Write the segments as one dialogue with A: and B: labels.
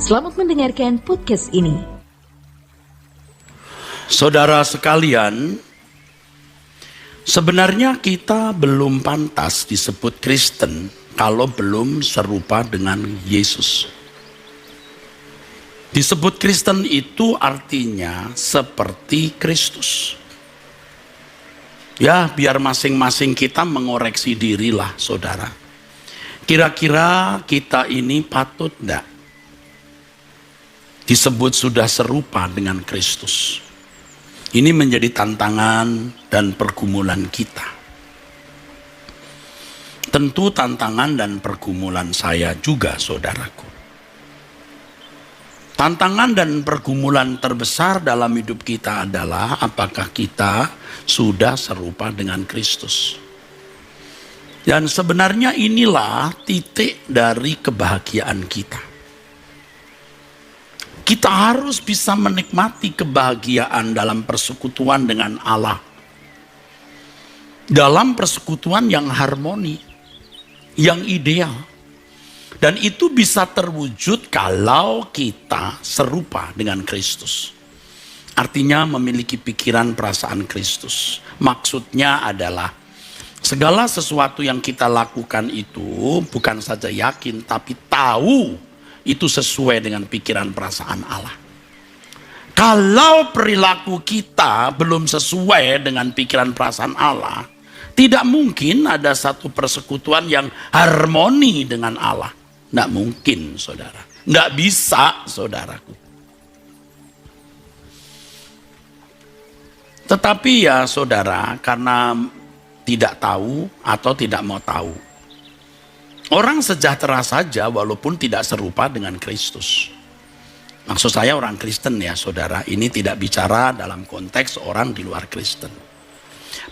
A: Selamat mendengarkan podcast ini.
B: Saudara sekalian, sebenarnya kita belum pantas disebut Kristen kalau belum serupa dengan Yesus. Disebut Kristen itu artinya seperti Kristus. Ya, biar masing-masing kita mengoreksi dirilah, saudara. Kira-kira kita ini patut enggak disebut sudah serupa dengan Kristus? Ini menjadi tantangan dan pergumulan kita. Tentu tantangan dan pergumulan saya juga, saudaraku. Tantangan dan pergumulan terbesar dalam hidup kita adalah apakah kita sudah serupa dengan Kristus. Dan sebenarnya inilah titik dari kebahagiaan kita. Kita harus bisa menikmati kebahagiaan dalam persekutuan dengan Allah. Dalam persekutuan yang harmoni, yang ideal. Dan itu bisa terwujud kalau kita serupa dengan Kristus. Artinya memiliki pikiran perasaan Kristus. Maksudnya adalah segala sesuatu yang kita lakukan itu bukan saja yakin tapi tahu itu sesuai dengan pikiran perasaan Allah. Kalau perilaku kita belum sesuai dengan pikiran perasaan Allah, tidak mungkin ada satu persekutuan yang harmoni dengan Allah. Tidak mungkin, saudara. Tidak bisa, saudaraku. Tetapi ya saudara, karena tidak tahu atau tidak mau tahu, orang sejahtera saja walaupun tidak serupa dengan Kristus. Maksud saya orang Kristen ya saudara, ini tidak bicara dalam konteks orang di luar Kristen.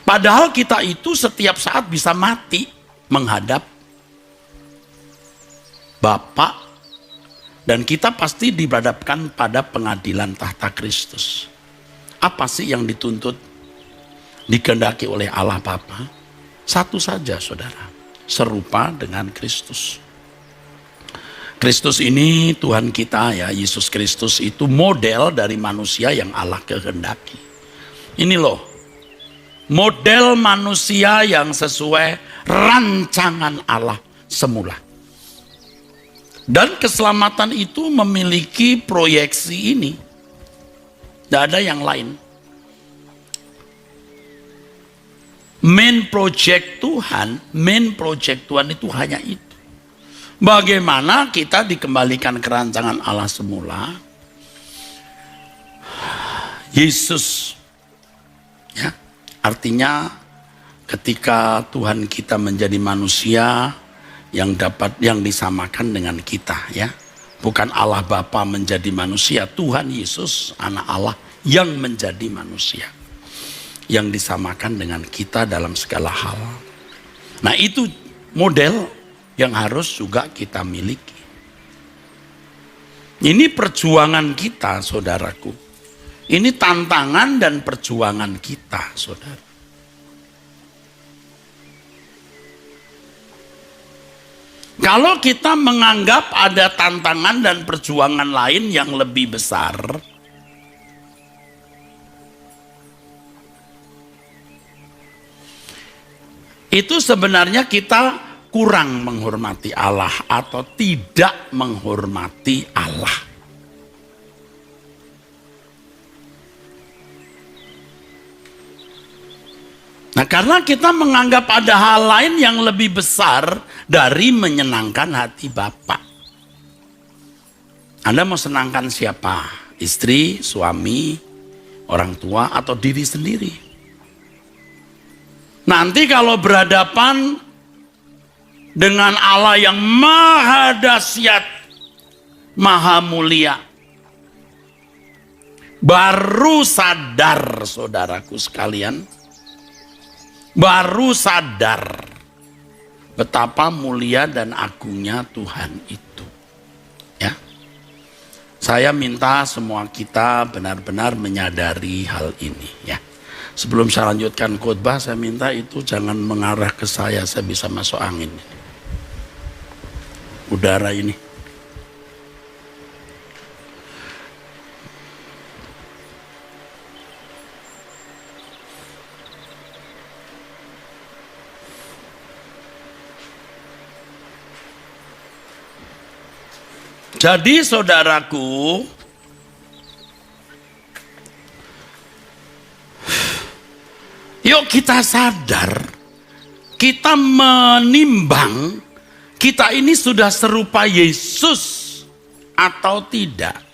B: Padahal kita itu setiap saat bisa mati menghadap Bapa, dan kita pasti dihadapkan pada pengadilan tahta Kristus. Apa sih yang dituntut, dikehendaki oleh Allah Bapa? Satu saja saudara, serupa dengan Kristus. Kristus ini Tuhan kita ya, Yesus Kristus itu model dari manusia yang Allah kehendaki. Ini loh, model manusia yang sesuai rancangan Allah semula. Dan keselamatan itu memiliki proyeksi ini. Tidak ada yang lain. Main project Tuhan itu hanya itu. Bagaimana kita dikembalikan ke rancangan Allah semula. Yesus. Ya, artinya ketika Tuhan kita menjadi manusia, yang disamakan dengan kita ya. Bukan Allah Bapa menjadi manusia, Tuhan Yesus anak Allah yang menjadi manusia. Yang disamakan dengan kita dalam segala hal. Nah itu model yang harus juga kita miliki. Ini perjuangan kita saudaraku. Ini tantangan dan perjuangan kita saudara. Kalau kita menganggap ada tantangan dan perjuangan lain yang lebih besar, itu sebenarnya kita kurang menghormati Allah atau tidak menghormati Allah. Nah, karena kita menganggap ada hal lain yang lebih besar dari menyenangkan hati Bapa. Anda mau senangkan siapa? Istri, suami, orang tua, atau diri sendiri? Nanti kalau berhadapan dengan Allah yang maha dahsyat, maha mulia, baru sadar saudaraku sekalian, baru sadar betapa mulia dan agungnya Tuhan itu. Ya. Saya minta semua kita benar-benar menyadari hal ini ya. Sebelum saya lanjutkan khotbah, saya minta itu jangan mengarah ke saya bisa masuk angin. Udara ini. Jadi saudaraku, yuk kita sadar, kita menimbang, kita ini sudah serupa Yesus atau tidak.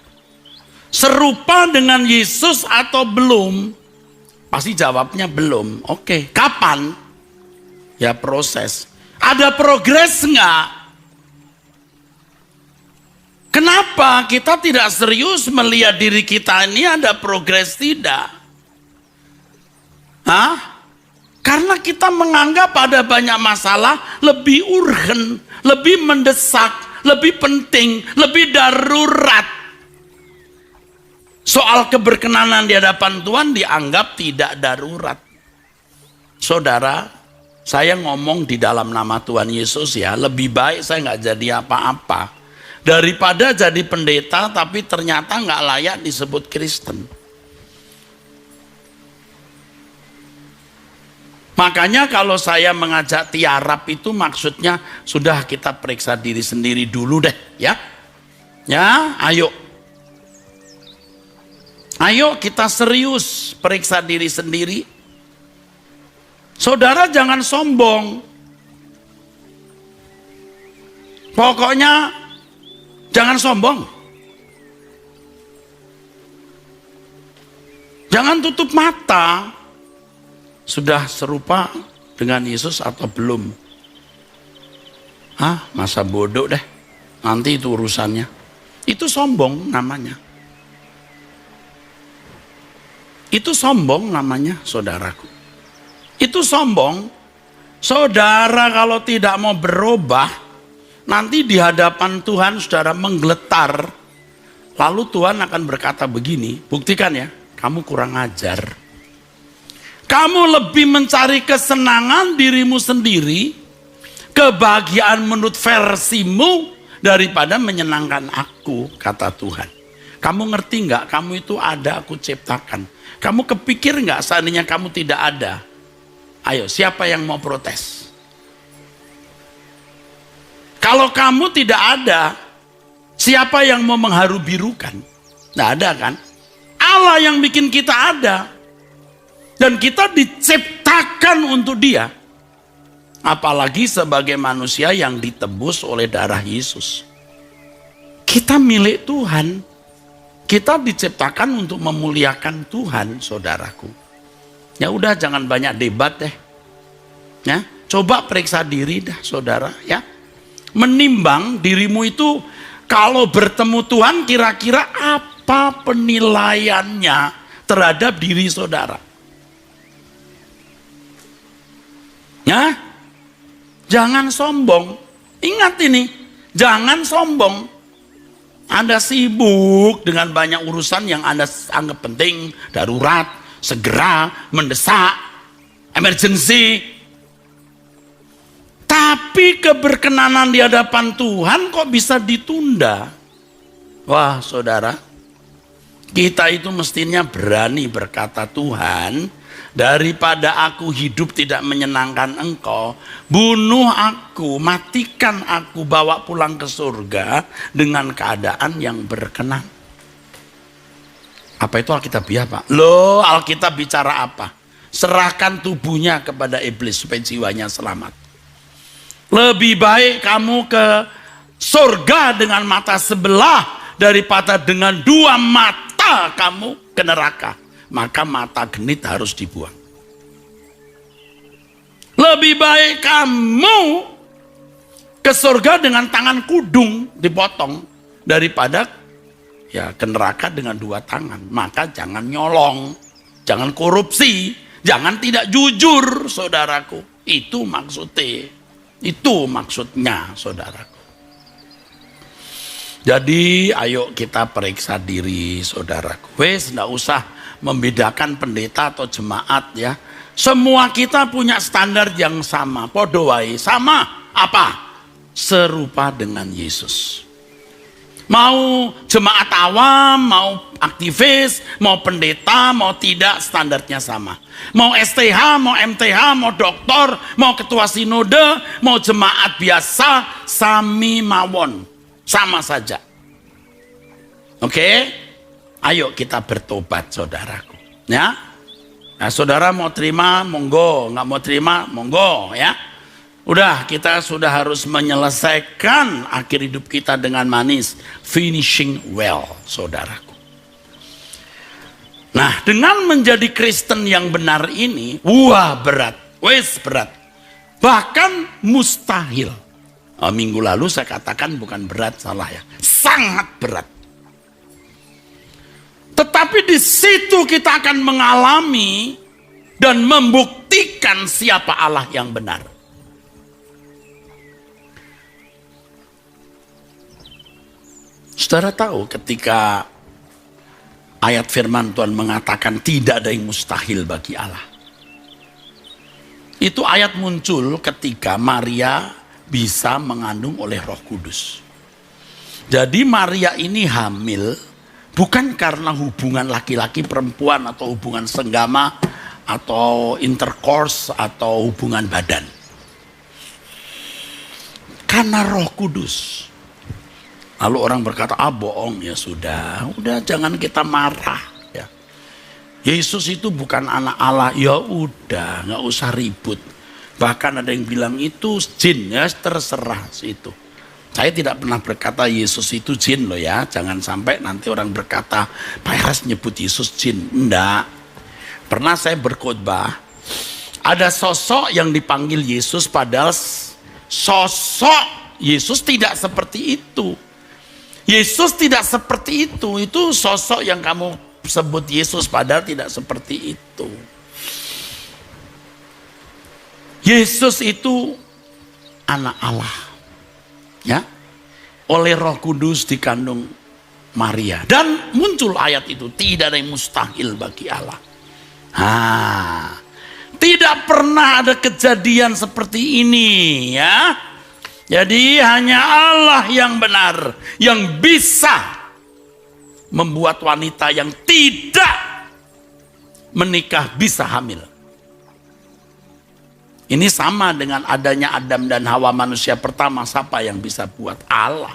B: Serupa dengan Yesus atau belum? Pasti jawabnya belum. Oke, kapan? Ya proses. Ada progres enggak? Kenapa kita tidak serius melihat diri kita ini ada progres tidak? Karena kita menganggap ada banyak masalah lebih urgen, lebih mendesak, lebih penting, lebih darurat. Soal keberkenanan di hadapan Tuhan dianggap tidak darurat. Saudara, saya ngomong di dalam nama Tuhan Yesus ya, lebih baik saya nggak jadi apa-apa daripada jadi pendeta tapi ternyata nggak layak disebut Kristen. Makanya kalau saya mengajak tiarap itu maksudnya sudah kita periksa diri sendiri dulu deh ya. Ya, ayo. Ayo kita serius periksa diri sendiri. Saudara jangan sombong. Pokoknya jangan sombong. Jangan tutup mata. Sudah serupa dengan Yesus atau belum? Masa bodoh deh. Nanti itu urusannya. Itu sombong namanya. Itu sombong namanya, saudaraku. Itu sombong. Saudara kalau tidak mau berubah, nanti di hadapan Tuhan saudara menggeletar. Lalu Tuhan akan berkata begini, buktikan ya, kamu kurang ajar. Kamu lebih mencari kesenangan dirimu sendiri, kebahagiaan menurut versimu, daripada menyenangkan aku, kata Tuhan. Kamu ngerti nggak? Kamu itu ada, aku ciptakan. Kamu kepikir nggak seandainya kamu tidak ada? Ayo, siapa yang mau protes? Kalau kamu tidak ada, siapa yang mau mengharu-birukan? Nggak ada kan? Allah yang bikin kita ada. Dan kita diciptakan untuk Dia. Apalagi sebagai manusia yang ditebus oleh darah Yesus. Kita milik Tuhan. Kita diciptakan untuk memuliakan Tuhan, saudaraku. Ya udah, jangan banyak debat deh. Ya, coba periksa diri dah, saudara. Ya, menimbang dirimu itu kalau bertemu Tuhan kira-kira apa penilaiannya terhadap diri saudara. Ya, jangan sombong. Ingat ini, jangan sombong. Anda sibuk dengan banyak urusan yang Anda anggap penting, darurat, segera, mendesak, emergency. Tapi keberkenanan di hadapan Tuhan kok bisa ditunda? Wah, saudara, kita itu mestinya berani berkata, Tuhan, daripada aku hidup tidak menyenangkan Engkau, bunuh aku, matikan aku, bawa pulang ke surga dengan keadaan yang berkenan. Apa itu Alkitabiah, Pak? Loh, Alkitab bicara apa? Serahkan tubuhnya kepada iblis supaya jiwanya selamat. Lebih baik kamu ke surga dengan mata sebelah daripada dengan dua mata kamu ke neraka. Maka mata genit harus dibuang. Lebih baik kamu ke surga dengan tangan kudung dipotong daripada ya ke neraka dengan dua tangan. Maka jangan nyolong, jangan korupsi, jangan tidak jujur, saudaraku. Itu maksudnya, saudaraku. Jadi ayo kita periksa diri, saudaraku. Wes, enggak usah membedakan pendeta atau jemaat ya. Semua kita punya standar yang sama. Podo wae, sama apa? Serupa dengan Yesus. Mau jemaat awam, mau aktivis, mau pendeta, mau tidak, standarnya sama. Mau STH, mau MTH, mau doktor, mau ketua sinode, mau jemaat biasa, sami mawon. Sama saja. Oke? Ayo kita bertobat, saudaraku. Ya? Nah, saudara mau terima, monggo. Nggak mau terima, monggo. Ya? Udah, kita sudah harus menyelesaikan akhir hidup kita dengan manis. Finishing well, saudaraku. Nah, dengan menjadi Kristen yang benar ini, wah berat. Wes berat. Bahkan mustahil. Minggu lalu saya katakan bukan berat, salah ya. Sangat berat. Tetapi di situ kita akan mengalami dan membuktikan siapa Allah yang benar. Saudara tahu ketika ayat firman Tuhan mengatakan tidak ada yang mustahil bagi Allah. Itu ayat muncul ketika Maria bisa mengandung oleh Roh Kudus. Jadi Maria ini hamil bukan karena hubungan laki-laki perempuan atau hubungan senggama atau intercourse atau hubungan badan. Karena Roh Kudus. Lalu orang berkata, bohong, ya sudah jangan kita marah. Ya. Yesus itu bukan anak Allah, ya udah nggak usah ribut. Bahkan ada yang bilang itu jin, ya terserah situ. Saya tidak pernah berkata Yesus itu jin loh ya. Jangan sampai nanti orang berkata Pak Heras nyebut Yesus jin. Enggak. Pernah saya berkhotbah, ada sosok yang dipanggil Yesus padahal sosok Yesus tidak seperti itu. Yesus tidak seperti itu. Itu sosok yang kamu sebut Yesus padahal tidak seperti itu. Yesus itu anak Allah. Ya. Oleh Roh Kudus dikandung Maria. Dan muncul ayat itu, tidak ada yang mustahil bagi Allah. Tidak pernah ada kejadian seperti ini, ya. Jadi hanya Allah yang benar yang bisa membuat wanita yang tidak menikah bisa hamil. Ini sama dengan adanya Adam dan Hawa manusia pertama. Siapa yang bisa buat? Allah.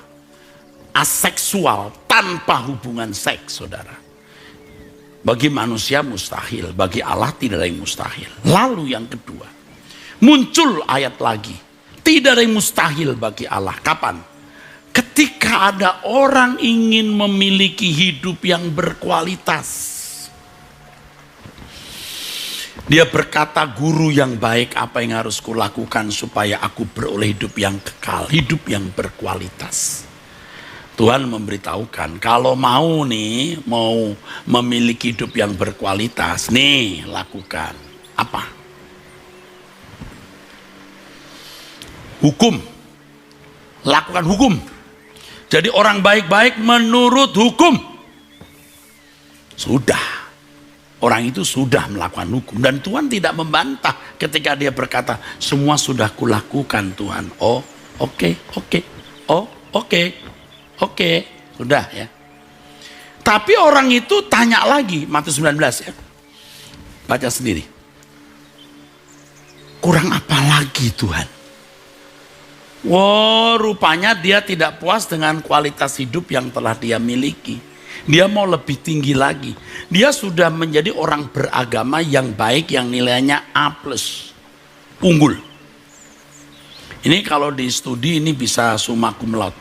B: Aseksual tanpa hubungan seks, saudara. Bagi manusia mustahil, bagi Allah tidak ada yang mustahil. Lalu yang kedua, muncul ayat lagi. Tidak ada yang mustahil bagi Allah. Kapan? Ketika ada orang ingin memiliki hidup yang berkualitas. Dia berkata, guru yang baik, apa yang harus kulakukan supaya aku beroleh hidup yang kekal, hidup yang berkualitas. Tuhan memberitahukan, kalau mau memiliki hidup yang berkualitas, lakukan. Apa? Hukum. Lakukan hukum. Jadi orang baik-baik menurut hukum. Sudah. Orang itu sudah melakukan hukum. Dan Tuhan tidak membantah ketika dia berkata, semua sudah kulakukan Tuhan. Oh, oke. Oh, oke. Sudah ya. Tapi orang itu tanya lagi, Matius 19 ya. Baca sendiri. Kurang apa lagi Tuhan? Rupanya dia tidak puas dengan kualitas hidup yang telah dia miliki. Dia mau lebih tinggi lagi. Dia sudah menjadi orang beragama yang baik, yang nilainya A+. Unggul. Ini kalau di studi ini bisa summa cum laude.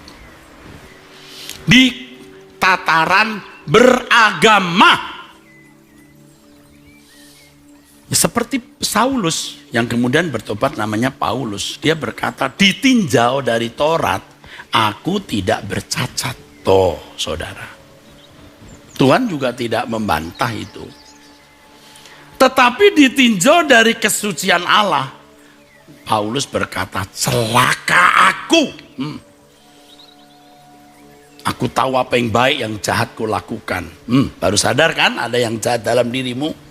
B: Di tataran beragama. Seperti Saulus yang kemudian bertobat namanya Paulus. Dia berkata, ditinjau dari Taurat, aku tidak bercacat. Tuh, saudara. Tuhan juga tidak membantah itu. Tetapi ditinjau dari kesucian Allah. Paulus berkata, celaka aku. Aku tahu apa yang baik, yang jahat kulakukan. Baru sadar kan ada yang jahat dalam dirimu?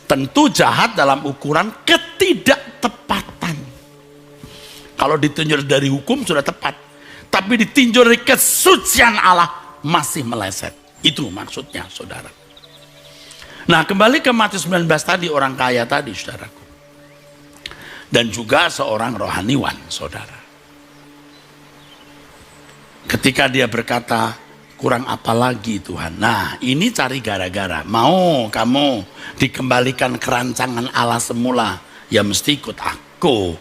B: Tentu jahat dalam ukuran ketidaktepatan. Kalau ditinjau dari hukum sudah tepat. Tapi ditinjau dari kesucian Allah masih meleset. Itu maksudnya, saudara. Nah, kembali ke Matius 19 tadi, orang kaya tadi, saudaraku. Dan juga seorang rohaniwan, saudara. Ketika dia berkata, Kurang apa lagi Tuhan? Nah, ini cari gara-gara. Mau kamu dikembalikan ke rancangan Allah semula, ya mesti ikut aku.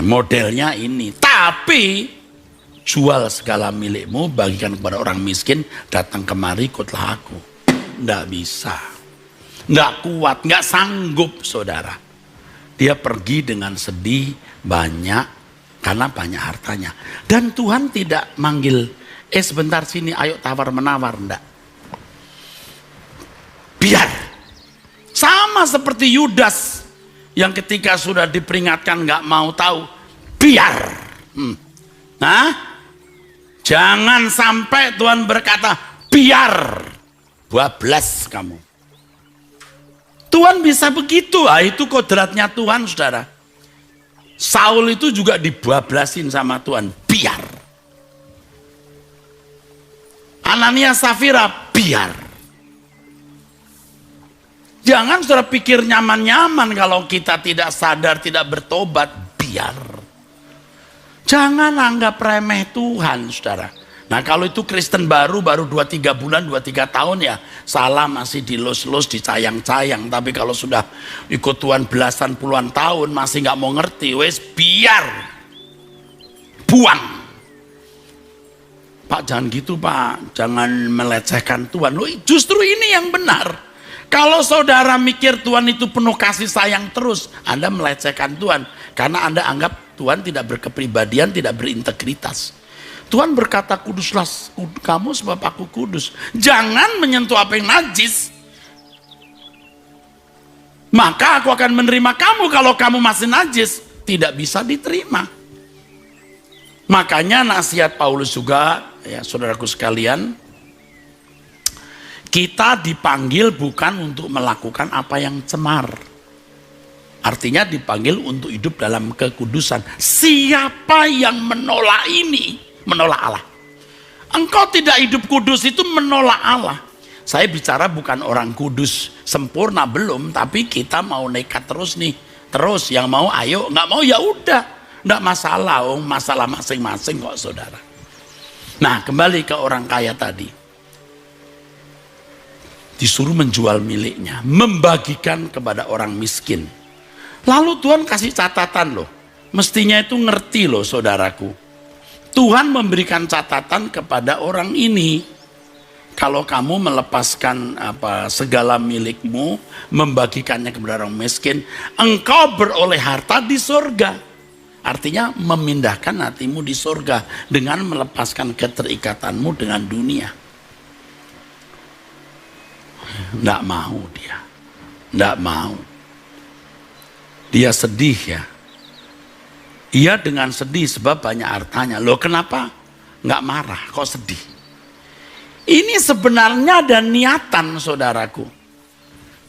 B: Modelnya ini. Tapi jual segala milikmu, bagikan kepada orang miskin, datang kemari ikutlah aku. Nggak bisa. Nggak kuat, nggak sanggup saudara. Dia pergi dengan sedih banyak karena banyak hartanya. Dan Tuhan tidak manggil, sebentar sini, ayo tawar-menawar, enggak. Biar. Sama seperti Yudas yang ketika sudah diperingatkan enggak mau tahu, biar. Nah, jangan sampai Tuhan berkata, biar. Bablas kamu. Tuhan bisa begitu. Itu kodratnya Tuhan, saudara. Saul itu juga dibablasin sama Tuhan, biar. Anania Safira, biar. Jangan saudara pikir nyaman-nyaman kalau kita tidak sadar, tidak bertobat, biar. Jangan anggap remeh Tuhan, saudara. Nah kalau itu Kristen baru 2-3 bulan, 2-3 tahun ya, salah masih dilus-lus, dicayang-cayang. Tapi kalau sudah ikut Tuhan belasan puluhan tahun, masih nggak mau ngerti, wes biar. Buang. Pak jangan gitu Pak, jangan melecehkan Tuhan. Loh, justru ini yang benar. Kalau saudara mikir Tuhan itu penuh kasih sayang terus, Anda melecehkan Tuhan. Karena Anda anggap Tuhan tidak berkepribadian, tidak berintegritas. Tuhan berkata, kuduslah kamu sebab aku kudus. Jangan menyentuh apa yang najis. Maka aku akan menerima kamu kalau kamu masih najis. Tidak bisa diterima. Makanya nasihat Paulus juga, ya saudaraku sekalian, kita dipanggil bukan untuk melakukan apa yang cemar. Artinya dipanggil untuk hidup dalam kekudusan. Siapa yang menolak ini? Menolak Allah. Engkau tidak hidup kudus itu menolak Allah. Saya bicara bukan orang kudus sempurna belum, tapi kita mau nekat terus nih. Terus yang mau ayo, nggak mau ya udah. Nggak masalah, masalah masing-masing kok saudara. Nah kembali ke orang kaya tadi. Disuruh menjual miliknya, membagikan kepada orang miskin. Lalu Tuhan kasih catatan loh. Mestinya itu ngerti loh saudaraku. Tuhan memberikan catatan kepada orang ini. Kalau kamu melepaskan segala milikmu, membagikannya kepada orang miskin, engkau beroleh harta di surga. Artinya memindahkan hatimu di surga dengan melepaskan keterikatanmu dengan dunia. Nggak mau dia. Nggak mau. Dia sedih ya. Ia dengan sedih sebab banyak hartanya. Loh kenapa? Nggak marah, kok sedih? Ini sebenarnya ada niatan saudaraku.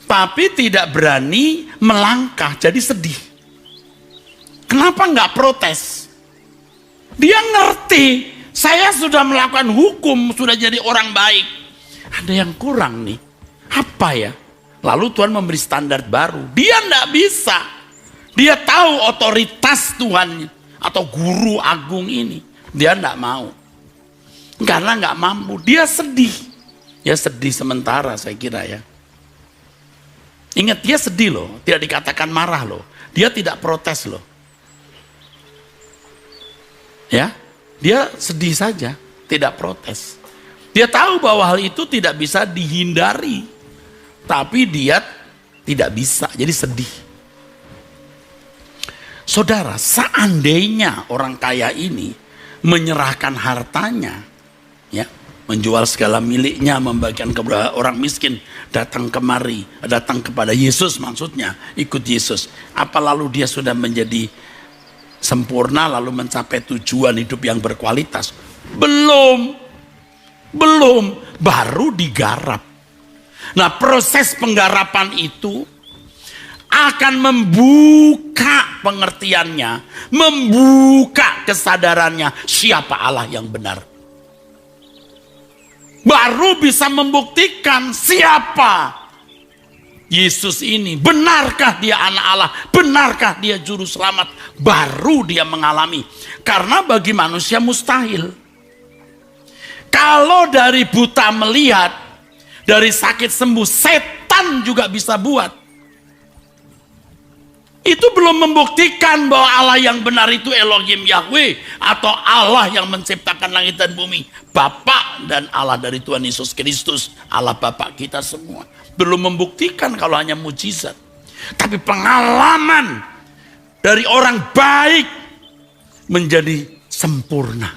B: Tapi tidak berani melangkah, jadi sedih. Kenapa nggak protes? Dia ngerti, saya sudah melakukan hukum, sudah jadi orang baik. Ada yang kurang nih, apa ya? Lalu Tuhan memberi standar baru. Dia nggak bisa. Dia tahu otoritas Tuhan atau guru agung ini. Dia nggak mau. Karena nggak mampu, dia sedih. Ya sedih sementara saya kira ya. Ingat dia sedih loh, tidak dikatakan marah loh. Dia tidak protes loh. Ya, dia sedih saja, tidak protes. Dia tahu bahwa hal itu tidak bisa dihindari. Tapi dia tidak bisa, jadi sedih. Saudara, seandainya orang kaya ini menyerahkan hartanya, ya, menjual segala miliknya, membagikan kepada orang miskin, datang kemari, datang kepada Yesus maksudnya, ikut Yesus. Apa lalu dia sudah menjadi sempurna lalu mencapai tujuan hidup yang berkualitas? Belum, baru digarap. Nah proses penggarapan itu akan membuka pengertiannya, membuka kesadarannya siapa Allah yang benar. Baru bisa membuktikan siapa Yesus ini, benarkah dia anak Allah, benarkah dia juru selamat. Baru dia mengalami. Karena bagi manusia mustahil. Kalau dari buta melihat, dari sakit sembuh, setan juga bisa buat. Itu belum membuktikan bahwa Allah yang benar itu Elohim Yahweh, atau Allah yang menciptakan langit dan bumi, Bapa dan Allah dari Tuhan Yesus Kristus, Allah Bapa kita semua. Belum membuktikan kalau hanya mujizat. Tapi pengalaman dari orang baik menjadi sempurna,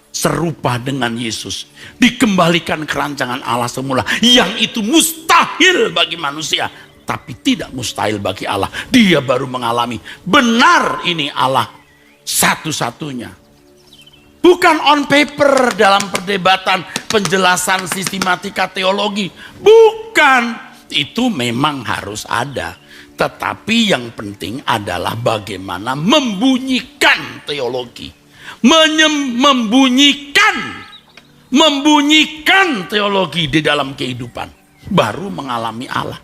B: serupa dengan Yesus, dikembalikan ke rancangan Allah semula, yang itu mustahil bagi manusia, tapi tidak mustahil bagi Allah. Dia baru mengalami benar ini Allah satu-satunya. Bukan on paper dalam perdebatan penjelasan sistematika teologi. Bukan. Itu memang harus ada. Tetapi yang penting adalah bagaimana membunyikan teologi. Membunyikan teologi di dalam kehidupan. Baru mengalami Allah.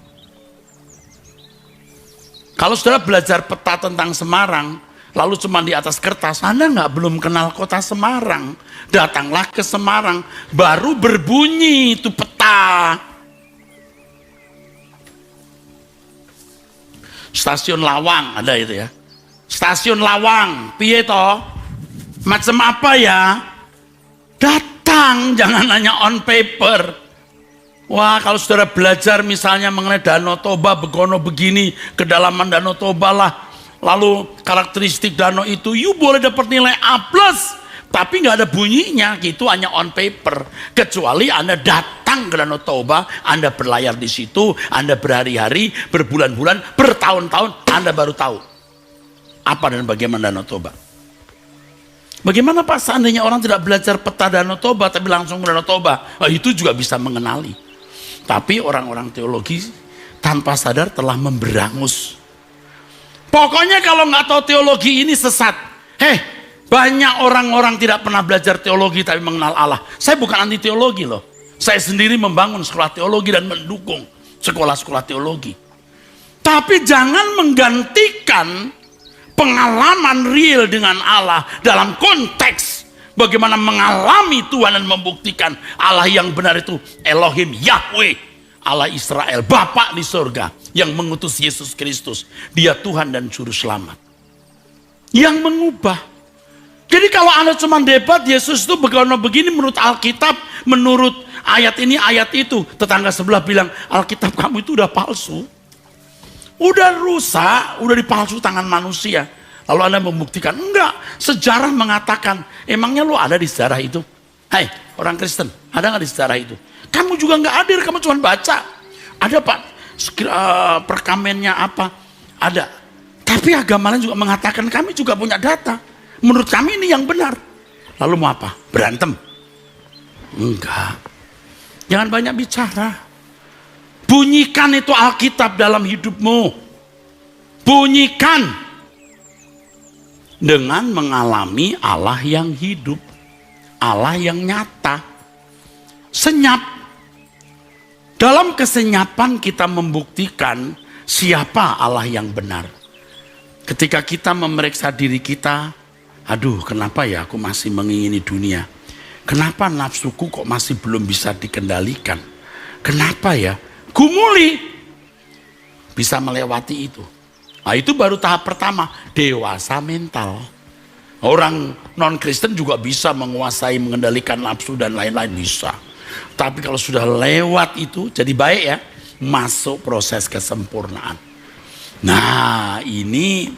B: Kalau saudara belajar peta tentang Semarang, lalu cuma di atas kertas, Anda belum kenal kota Semarang. Datanglah ke Semarang, baru berbunyi itu peta. Stasiun Lawang ada itu ya. Stasiun Lawang, piye toh? Macam apa ya? Datang, jangan hanya on paper. Wah, kalau saudara belajar misalnya mengenai Danau Toba, begono begini, kedalaman Danau Toba lah, lalu karakteristik danau itu, you boleh dapat nilai A+, tapi nggak ada bunyinya, gitu hanya on paper. Kecuali Anda datang ke Danau Toba, Anda berlayar di situ, Anda berhari-hari, berbulan-bulan, bertahun-tahun, Anda baru tahu apa dan bagaimana Danau Toba. Bagaimana Pak seandainya orang tidak belajar peta Danau Toba, tapi langsung ke Danau Toba? Oh, itu juga bisa mengenali. Tapi orang-orang teologi tanpa sadar telah memberangus. Pokoknya kalau nggak tahu teologi ini sesat. Banyak orang-orang tidak pernah belajar teologi tapi mengenal Allah. Saya bukan anti teologi loh. Saya sendiri membangun sekolah teologi dan mendukung sekolah-sekolah teologi. Tapi jangan menggantikan pengalaman real dengan Allah dalam konteks bagaimana mengalami Tuhan dan membuktikan Allah yang benar itu Elohim Yahweh, Allah Israel, Bapa di surga yang mengutus Yesus Kristus. Dia Tuhan dan Juru Selamat yang mengubah. Jadi kalau Anda cuma debat Yesus itu begini menurut Alkitab, menurut ayat ini, ayat itu, tetangga sebelah bilang Alkitab kamu itu udah palsu, udah rusak, udah dipalsu tangan manusia. Lalu Anda membuktikan, enggak, sejarah mengatakan, emangnya lo ada di sejarah itu? Hai orang Kristen, ada nggak di sejarah itu? Kamu juga nggak hadir, kamu cuma baca. Ada Pak, perkamennya apa? Ada. Tapi agama lain juga mengatakan kami juga punya data. Menurut kami ini yang benar. Lalu mau apa? Berantem? Enggak. Jangan banyak bicara. Bunyikan itu Alkitab dalam hidupmu. Bunyikan. Dengan mengalami Allah yang hidup. Allah yang nyata. Senyap. Dalam kesenyapan kita membuktikan siapa Allah yang benar. Ketika kita memeriksa diri kita, aduh kenapa ya aku masih mengingini dunia? Kenapa nafsuku kok masih belum bisa dikendalikan? Kenapa ya? Gumuli. Bisa melewati itu. Nah itu baru tahap pertama, dewasa mental. Orang non-Kristen juga bisa menguasai, mengendalikan nafsu dan lain-lain, bisa. Tapi kalau sudah lewat itu, jadi baik ya, masuk proses kesempurnaan. Nah ini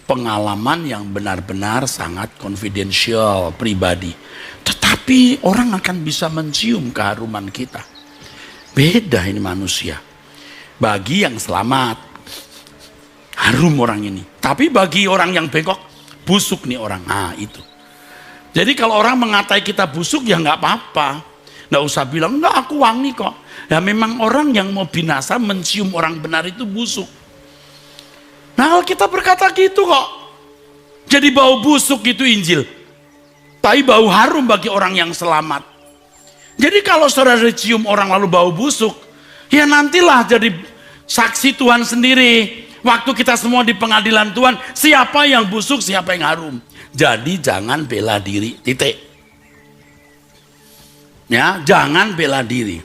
B: pengalaman yang benar-benar sangat confidential, pribadi. Tetapi orang akan bisa mencium keharuman kita. Beda ini manusia. Bagi yang selamat, harum orang ini. Tapi bagi orang yang bengkok, busuk nih orang. Nah itu. Jadi kalau orang mengatai kita busuk ya nggak apa-apa. Nggak usah bilang, enggak aku wangi kok. Ya memang orang yang mau binasa mencium orang benar itu busuk. Nah kita berkata gitu kok. Jadi bau busuk itu Injil. Tapi bau harum bagi orang yang selamat. Jadi kalau saudara cium orang lalu bau busuk, ya nantilah jadi saksi Tuhan sendiri. Waktu kita semua di pengadilan Tuhan, siapa yang busuk, siapa yang harum. Jadi jangan bela diri, titik. Ya, jangan bela diri.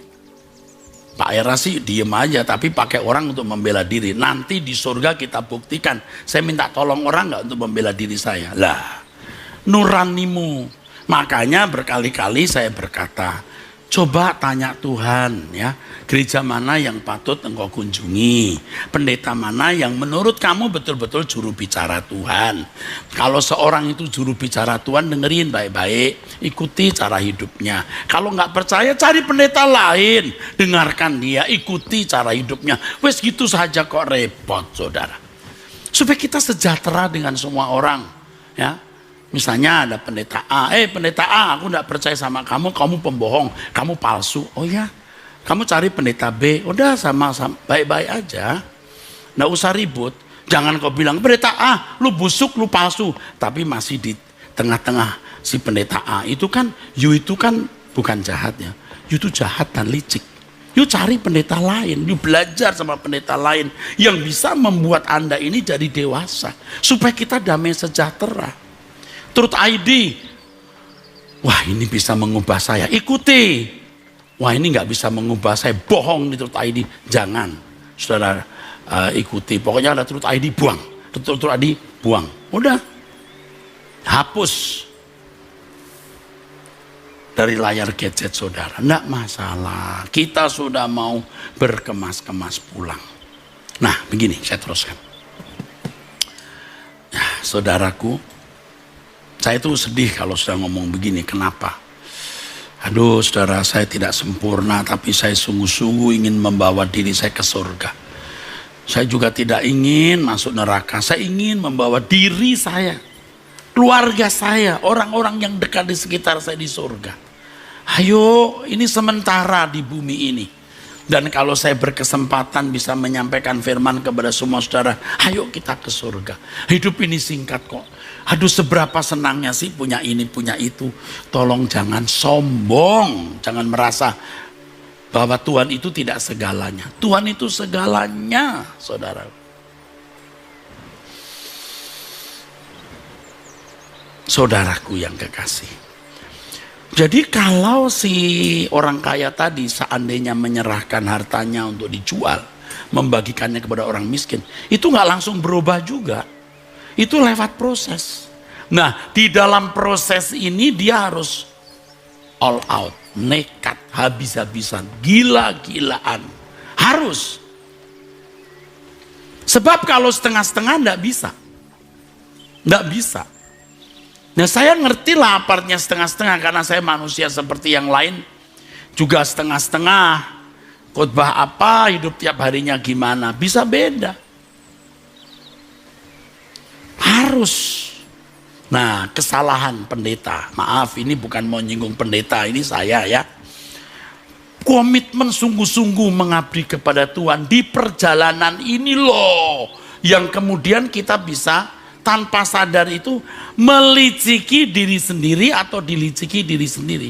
B: Pak Era sih diem aja, tapi pakai orang untuk membela diri. Nanti di surga kita buktikan, saya minta tolong orang nggak untuk membela diri saya. Lah, nuranimu. Makanya berkali-kali saya berkata, coba tanya Tuhan ya, gereja mana yang patut engkau kunjungi, pendeta mana yang menurut kamu betul-betul juru bicara Tuhan. Kalau seorang itu juru bicara Tuhan, dengerin baik-baik, ikuti cara hidupnya. Kalau nggak percaya, cari pendeta lain, dengarkan dia, ikuti cara hidupnya. Wes gitu saja kok, repot saudara. Supaya kita sejahtera dengan semua orang ya. Misalnya ada pendeta A, pendeta A, aku tidak percaya sama kamu, kamu pembohong, kamu palsu. Oh ya, kamu cari pendeta B, udah sama-sama baik-baik aja. Nggak usah ribut. Jangan kau bilang, pendeta A, lu busuk, lu palsu. Tapi masih di tengah-tengah si pendeta A. Itu kan, you itu kan bukan jahat ya. You itu jahat dan licik. You cari pendeta lain, you belajar sama pendeta lain. Yang bisa membuat Anda ini jadi dewasa. Supaya kita damai sejahtera. Truth ID, wah ini bisa mengubah saya, ikuti. Wah ini nggak bisa mengubah saya, bohong di Truth ID, jangan. Saudara ikuti, pokoknya ada Truth ID, buang. Truth ID, buang. Udah, hapus dari layar gadget saudara, nggak masalah. Kita sudah mau berkemas-kemas pulang. Nah begini, saya teruskan. Nah, saudaraku, saya itu sedih kalau sudah ngomong begini. Kenapa? Aduh saudara, saya tidak sempurna, tapi saya sungguh-sungguh ingin membawa diri saya ke surga. Saya juga tidak ingin masuk neraka. Saya ingin membawa diri saya, keluarga saya, orang-orang yang dekat di sekitar saya di surga. Ayo, ini sementara di bumi ini. Dan kalau saya berkesempatan bisa menyampaikan firman kepada semua saudara, ayo kita ke surga. Hidup ini singkat kok. Aduh seberapa senangnya sih punya ini, punya itu. Tolong jangan sombong. Jangan merasa bahwa Tuhan itu tidak segalanya. Tuhan itu segalanya, saudara. Saudaraku yang kekasih. Jadi kalau si orang kaya tadi seandainya menyerahkan hartanya untuk dijual, membagikannya kepada orang miskin, itu nggak langsung berubah juga. Itu lewat proses. Nah di dalam proses ini dia harus all out, nekat, habis-habisan, gila-gilaan. Harus. Sebab kalau setengah-setengah nggak bisa. Nggak bisa. Nah saya ngerti lah partnya setengah-setengah karena saya manusia seperti yang lain. Juga setengah-setengah. Khotbah apa, hidup tiap harinya gimana, bisa beda. Harus. Nah kesalahan pendeta, maaf ini bukan mau nyinggung pendeta, ini saya ya. Komitmen sungguh-sungguh mengabdi kepada Tuhan di perjalanan ini loh. Yang kemudian kita bisa tanpa sadar itu meliciki diri sendiri atau diliciki diri sendiri.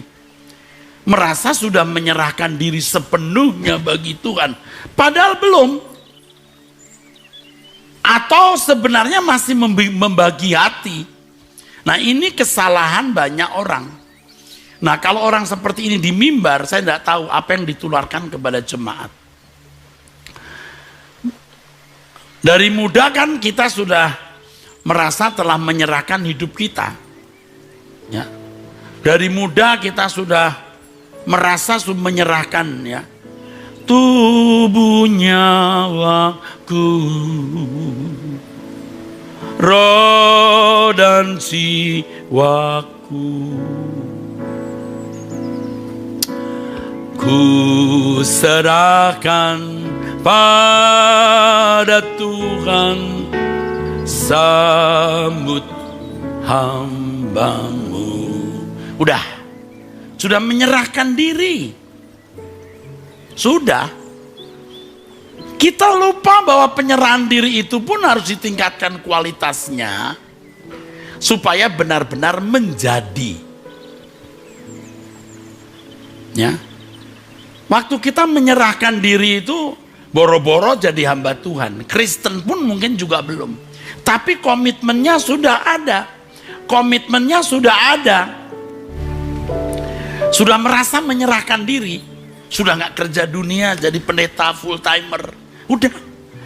B: Merasa sudah menyerahkan diri sepenuhnya bagi Tuhan. Padahal belum. Atau sebenarnya masih membagi hati. Nah ini kesalahan banyak orang. Nah kalau orang seperti ini di mimbar, saya tidak tahu apa yang ditularkan kepada jemaat. Dari muda kan kita sudah merasa telah menyerahkan hidup kita. Ya. Dari muda kita sudah merasa menyerahkan ya. Tubuh nyawaku, roh dan jiwaku, ku serahkan pada Tuhan. Sambut hambamu. Udah. Sudah menyerahkan diri. Sudah. Kita lupa bahwa penyerahan diri itu pun harus ditingkatkan kualitasnya. Supaya benar-benar menjadi. Ya. Waktu kita menyerahkan diri itu boro-boro jadi hamba Tuhan. Kristen pun mungkin juga belum. Tapi komitmennya sudah ada. Komitmennya sudah ada. Sudah merasa menyerahkan diri, sudah nggak kerja dunia jadi pendeta full timer. Udah,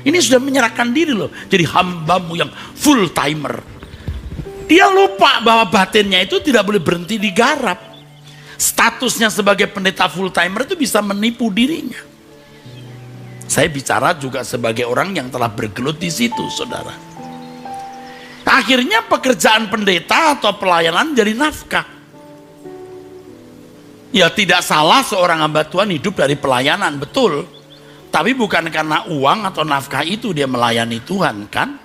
B: ini sudah menyerahkan diri loh, jadi hambamu yang full timer. Dia lupa bahwa batinnya itu tidak boleh berhenti digarap. Statusnya sebagai pendeta full timer itu bisa menipu dirinya. Saya bicara juga sebagai orang yang telah bergelut di situ, saudara. Akhirnya pekerjaan pendeta atau pelayanan jadi nafkah. Ya tidak salah seorang hamba Tuhan hidup dari pelayanan, betul. Tapi bukan karena uang atau nafkah itu dia melayani Tuhan, kan?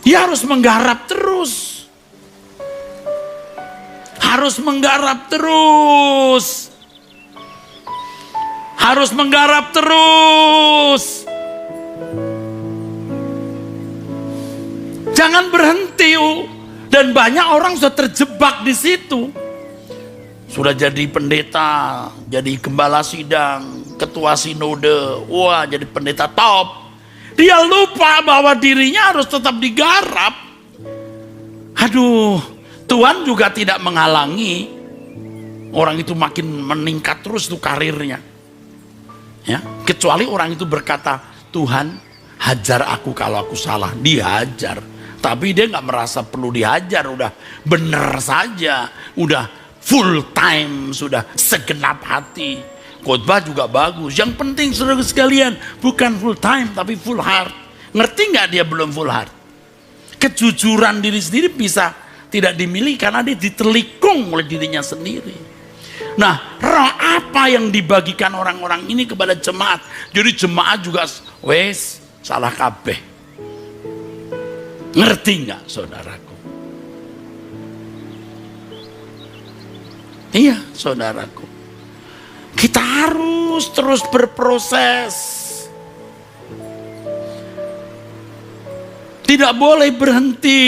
B: Dia harus menggarap terus. Harus menggarap terus. Harus menggarap terus. Jangan berhenti. Dan banyak orang sudah terjebak di situ. Sudah jadi pendeta, jadi gembala sidang, ketua sinode, wah jadi pendeta top. Dia lupa bahwa dirinya harus tetap digarap. Aduh, Tuhan juga tidak menghalangi orang itu makin meningkat terus tuh karirnya. Ya, kecuali orang itu berkata, Tuhan hajar aku kalau aku salah. Dihajar, tapi dia nggak merasa perlu dihajar, udah bener saja, udah full time, sudah segenap hati. Khotbah juga bagus. Yang penting saudara sekalian, bukan full time tapi full heart. Ngerti nggak dia belum full heart? Kejujuran diri sendiri bisa tidak dimiliki karena dia ditelikung oleh dirinya sendiri. Nah, roh apa yang dibagikan orang-orang ini kepada jemaat? Jadi jemaat juga wes salah kabeh. Ngerti nggak saudaraku? Iya saudaraku, kita harus terus berproses, tidak boleh berhenti.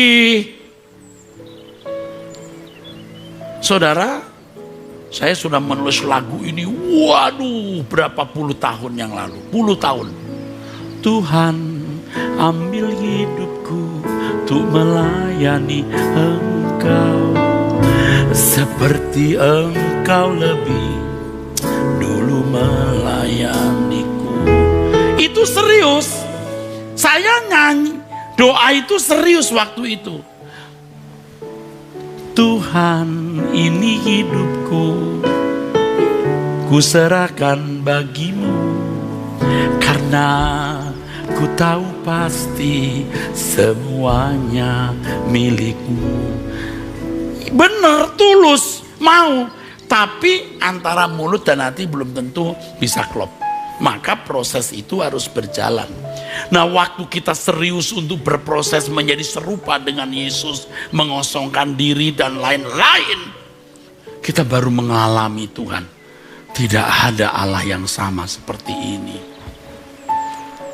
B: Saudara, saya sudah menulis lagu ini, waduh berapa puluh tahun yang lalu, puluh tahun. Tuhan ambil hidupku untuk melayani Engkau. Seperti Engkau lebih dulu melayaniku. Itu serius. Saya nyanyi doa itu serius waktu itu. Tuhan, ini hidupku, ku serahkan bagimu, karena ku tahu pasti semuanya milikmu. Benar, tulus, mau. Tapi antara mulut dan hati belum tentu bisa klop. Maka proses itu harus berjalan. Nah, waktu kita serius untuk berproses menjadi serupa dengan Yesus, mengosongkan diri dan lain-lain, kita baru mengalami Tuhan. Tidak ada Allah yang sama seperti ini.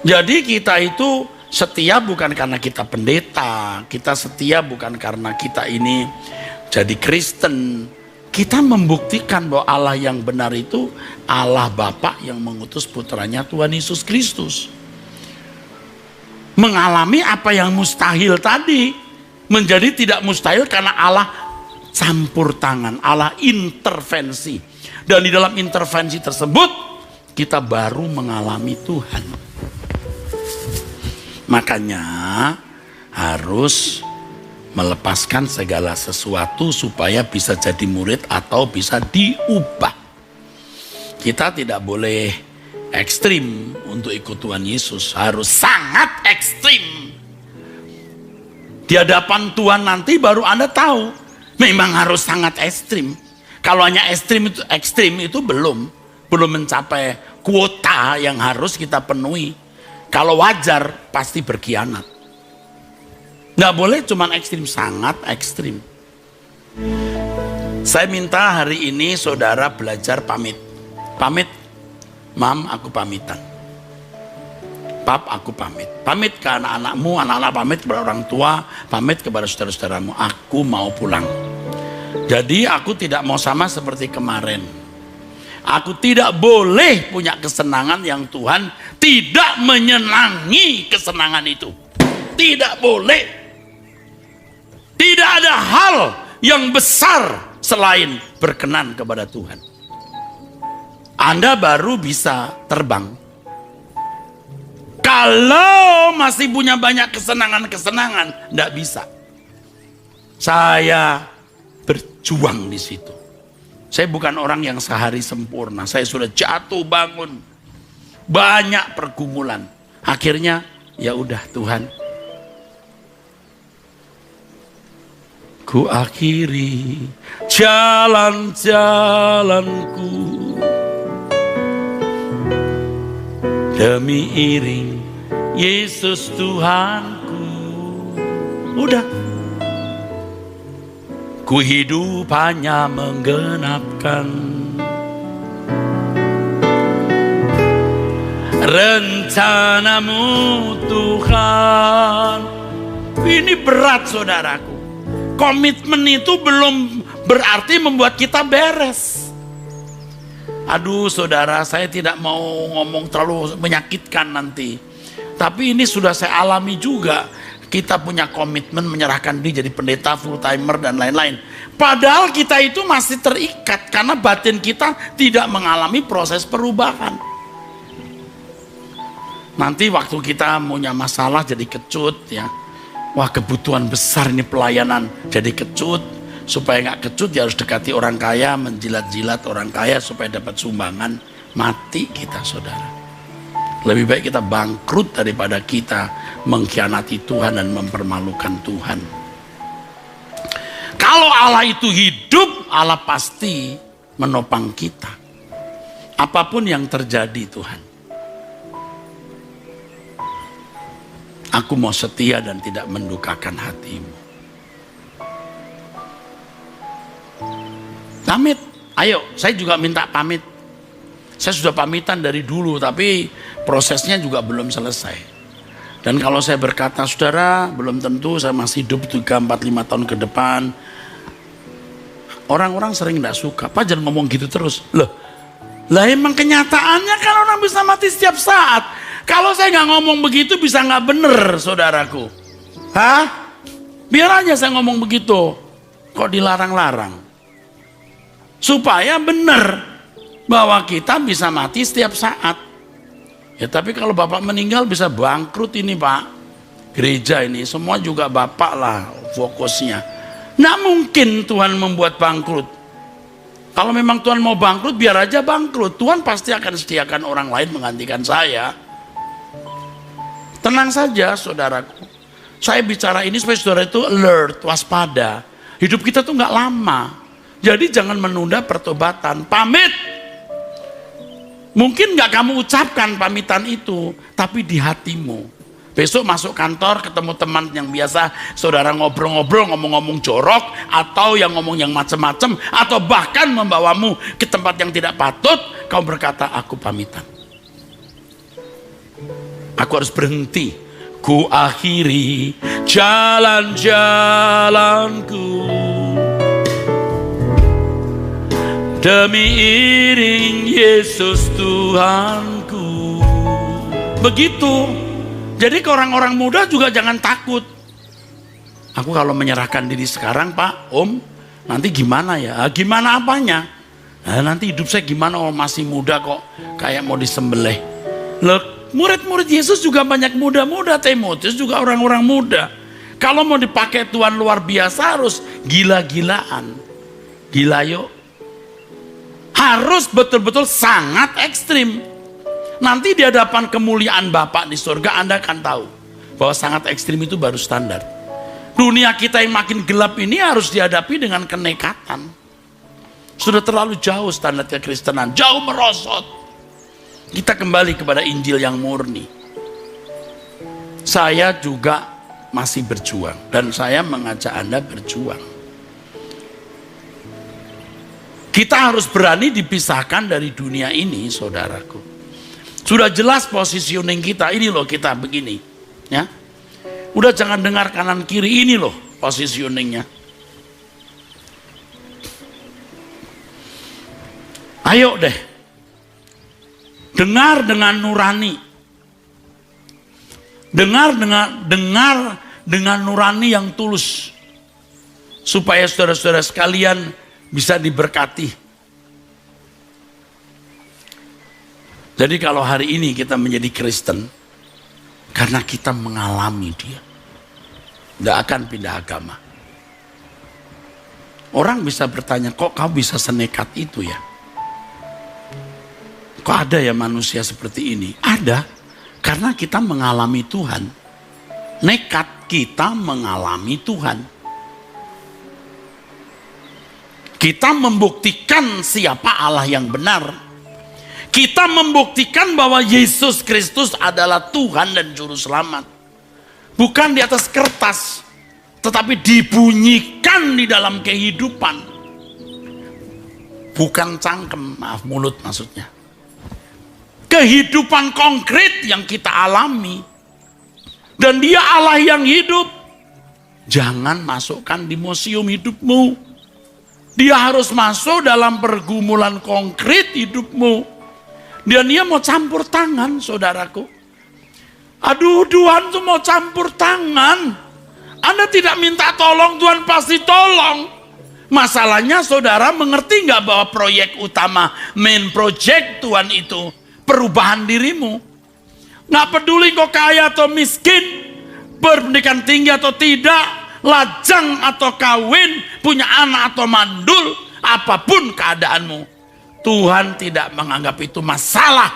B: Jadi kita itu setia bukan karena kita pendeta. Kita setia bukan karena kita ini jadi Kristen. Kita membuktikan bahwa Allah yang benar itu Allah Bapa yang mengutus putranya Tuhan Yesus Kristus. Mengalami apa yang mustahil tadi menjadi tidak mustahil karena Allah campur tangan, Allah intervensi. Dan di dalam intervensi tersebut kita baru mengalami Tuhan. Makanya harus melepaskan segala sesuatu supaya bisa jadi murid atau bisa diubah. Kita tidak boleh ekstrim untuk ikut Tuhan Yesus, harus sangat ekstrim. Di hadapan Tuhan nanti baru Anda tahu, memang harus sangat ekstrim. Kalau hanya ekstrim itu belum mencapai kuota yang harus kita penuhi. Kalau wajar pasti berkhianat. Nggak boleh cuman ekstrim, sangat ekstrim. Saya minta hari ini saudara belajar pamit. Pamit, Mam aku pamitan. Pap aku pamit. Pamit ke anak-anakmu, anak-anak pamit kepada orang tua, pamit kepada saudara-saudaramu. Aku mau pulang. Jadi aku tidak mau sama seperti kemarin. Aku tidak boleh punya kesenangan yang Tuhan tidak menyenangi kesenangan itu. Tidak boleh. Tidak ada hal yang besar selain berkenan kepada Tuhan. Anda baru bisa terbang kalau masih punya banyak kesenangan-kesenangan. Tidak bisa. Saya berjuang di situ. Saya bukan orang yang sehari sempurna. Saya sudah jatuh bangun, banyak pergumulan. Akhirnya ya udah, Tuhan, ku akhiri jalan-jalanku demi iring Yesus Tuhanku. Udah, ku hidup hanya menggenapkan rencanamu Tuhan. Ini berat, saudaraku. Komitmen itu belum berarti membuat kita beres. Aduh saudara, saya tidak mau ngomong terlalu menyakitkan nanti. Tapi ini sudah saya alami juga. Kita punya komitmen menyerahkan diri jadi pendeta, full timer dan lain-lain. Padahal kita itu masih terikat karena batin kita tidak mengalami proses perubahan. Nanti waktu kita punya masalah jadi kecut ya. Wah, kebutuhan besar ini pelayanan, jadi kecut. Supaya nggak kecut ya harus dekati orang kaya, menjilat-jilat orang kaya supaya dapat sumbangan. Mati kita, saudara. Lebih baik kita bangkrut daripada kita mengkhianati Tuhan dan mempermalukan Tuhan. Kalau Allah itu hidup, Allah pasti menopang kita. Apapun yang terjadi, Tuhan, aku mau setia dan tidak mendukakan hatimu. Pamit, ayo, saya juga minta pamit. Saya sudah pamitan dari dulu, tapi prosesnya juga belum selesai. Dan kalau saya berkata, saudara, belum tentu saya masih hidup 3, 4, 5 tahun ke depan. Orang-orang sering gak suka, Pak jangan ngomong gitu terus. Lah emang kenyataannya kan orang bisa mati setiap saat. Kalau saya gak ngomong begitu bisa gak bener, saudaraku. Hah? Biar aja saya ngomong begitu. Kok dilarang-larang? Supaya benar bahwa kita bisa mati setiap saat. Ya tapi kalau Bapak meninggal bisa bangkrut ini Pak. Gereja ini semua juga Bapak lah fokusnya. Nggak mungkin Tuhan membuat bangkrut. Kalau memang Tuhan mau bangkrut, biar aja bangkrut. Tuhan pasti akan sediakan orang lain menggantikan saya. Tenang saja saudaraku. Saya bicara ini supaya saudara itu alert, waspada. Hidup kita tuh nggak lama. Jadi jangan menunda pertobatan. Pamit. Mungkin gak kamu ucapkan pamitan itu, tapi di hatimu. Besok masuk kantor ketemu teman yang biasa saudara ngobrol-ngobrol, ngomong-ngomong jorok, atau yang ngomong yang macam-macam, atau bahkan membawamu ke tempat yang tidak patut, kau berkata, aku pamitan. Aku harus berhenti. Ku akhiri jalan-jalanku demi iring Yesus Tuhanku. Begitu. Jadi ke orang-orang muda juga jangan takut. Aku kalau menyerahkan diri sekarang Pak, Om, nanti gimana ya? Gimana apanya? Nanti hidup saya gimana? Oh masih muda kok, kayak mau disembelih. Loh, murid-murid Yesus juga banyak muda-muda. Timotius juga orang-orang muda. Kalau mau dipakai Tuhan luar biasa harus gila-gilaan. Gila yuk. Harus betul-betul sangat ekstrim. Nanti di hadapan kemuliaan Bapa di surga Anda akan tahu bahwa sangat ekstrim itu baru standar. Dunia kita yang makin gelap ini harus dihadapi dengan kenekatan. Sudah terlalu jauh standar kekristenan, jauh merosot. Kita kembali kepada Injil yang murni. Saya juga masih berjuang dan saya mengajak Anda berjuang. Kita harus berani dipisahkan dari dunia ini, saudaraku. Sudah jelas positioning kita, ini loh kita begini. Ya, udah jangan dengar kanan kiri, ini loh positioningnya. Ayo deh, dengar dengan nurani. Dengar dengan nurani yang tulus. Supaya saudara-saudara sekalian bisa diberkati. Jadi kalau hari ini kita menjadi Kristen, karena kita mengalami dia, tidak akan pindah agama. Orang bisa bertanya, kok kau bisa senekat itu ya? Kok ada ya manusia seperti ini? Ada, karena kita mengalami Tuhan. Nekat kita mengalami Tuhan. Kita membuktikan siapa Allah yang benar. Kita membuktikan bahwa Yesus Kristus adalah Tuhan dan Juru Selamat. Bukan di atas kertas, tetapi dibunyikan di dalam kehidupan. Bukan cangkem, maaf mulut maksudnya. Kehidupan konkret yang kita alami. Dan dia Allah yang hidup. Jangan masukkan di museum hidupmu. Dia harus masuk dalam pergumulan konkret hidupmu. Dan dia mau campur tangan, saudaraku. Aduh, Tuhan tuh mau campur tangan. Anda tidak minta tolong, Tuhan pasti tolong. Masalahnya saudara mengerti nggak bahwa proyek utama, main project Tuhan itu perubahan dirimu. Nggak peduli kau kaya atau miskin, berpendidikan tinggi atau tidak, lajang atau kawin, punya anak atau mandul, apapun keadaanmu. Tuhan tidak menganggap itu masalah.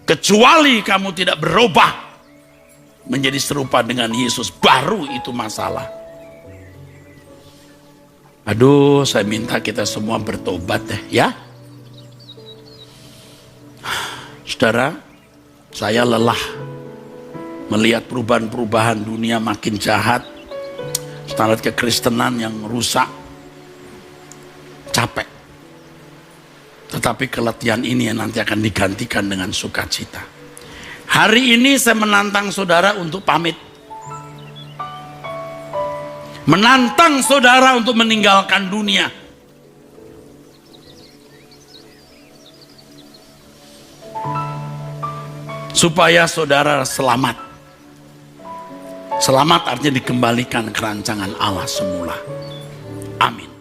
B: Kecuali kamu tidak berubah menjadi serupa dengan Yesus, baru itu masalah. Aduh, saya minta kita semua bertobat deh ya. Saudara, saya lelah melihat perubahan-perubahan dunia makin jahat. Standar kekristenan yang rusak. Capek. Tetapi keletihan ini yang nanti akan digantikan dengan sukacita. Hari ini saya menantang saudara untuk pamit. Menantang saudara untuk meninggalkan dunia. Supaya saudara selamat. Selamat artinya dikembalikan ke rancangan Allah semula. Amin.